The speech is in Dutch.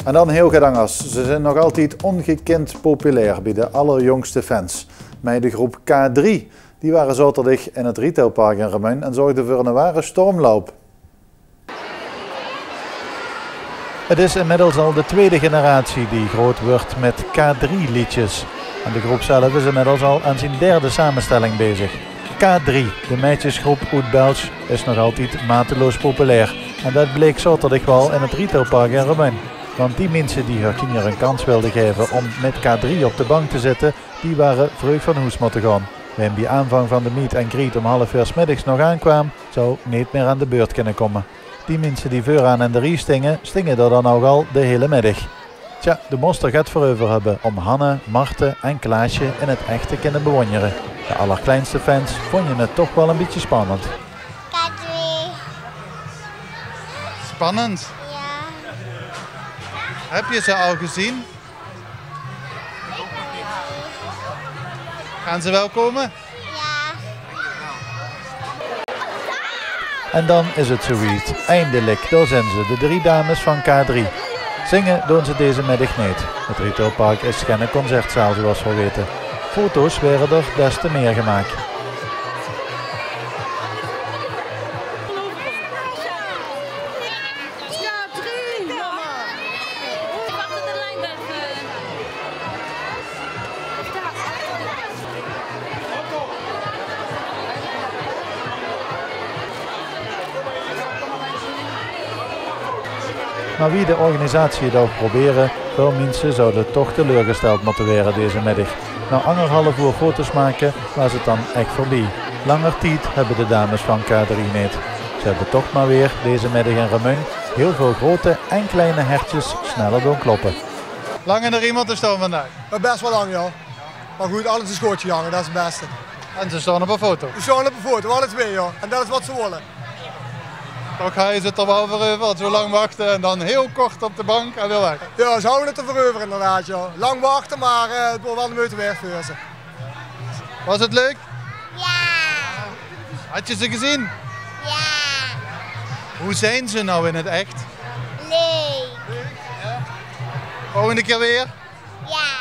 En dan Heel Gedangers. Ze zijn nog altijd ongekend populair bij de allerjongste fans. Met de groep K3. Die waren zaterdag in het retailpark in Remuin en zorgden voor een ware stormloop. Het is inmiddels al de tweede generatie die groot wordt met K3-liedjes. En de groep zelf is inmiddels al aan zijn derde samenstelling bezig. K3, de meisjesgroep uit België, is nog altijd mateloos populair. En dat bleek zaterdag wel in het retailpark in Remuin. Want die mensen die hun kinderen een kans wilden geven om met K3 op de bank te zitten, die waren vreug van huis moeten gaan. Wien bij aanvang van de meet and greet om 11:30 middags nog aankwam, zou niet meer aan de beurt kunnen komen. Die mensen die vooraan in de rie stingen er dan ook al de hele middag. Tja, de monster gaat voorover hebben om Hanne, Marten en Klaasje in het echt te kunnen bewonderen. De allerkleinste fans vonden het toch wel een beetje spannend. K3. Spannend? Ja. Heb je ze al gezien? Gaan ze wel komen? Ja. En dan is het zoiets. Eindelijk, daar zijn ze, de 3 dames van K3. Zingen doen ze deze middag niet. Het retailpark is geen concertzaal zoals we weten. Foto's werden er des te meer gemaakt. Maar wie de organisatie het ook proberen, veel mensen zouden toch teleurgesteld moeten worden deze middag. Na 1,5 uur foto's maken was het dan echt voorbij. Langer tijd hebben de dames van K3 niet. Ze hebben toch maar weer deze middag in Remuin heel veel grote en kleine hertjes sneller doen kloppen. Lang in de riem te staan vandaag? Best wel lang, ja. Maar goed, alles is goed gegaan, dat is het beste. En ze staan op een foto? We staan op een foto, alle twee, ja. En dat is wat ze willen. Toch ga je het er wel voor over, zo lang wachten en dan heel kort op de bank en weer weg. Ja, ze houden het er voor over inderdaad, ja. Lang wachten, maar het wordt wel de moeite waard voor ze. Was het leuk? Ja. Had je ze gezien? Ja. Hoe zijn ze nou in het echt? Nee. Volgende keer weer? Ja.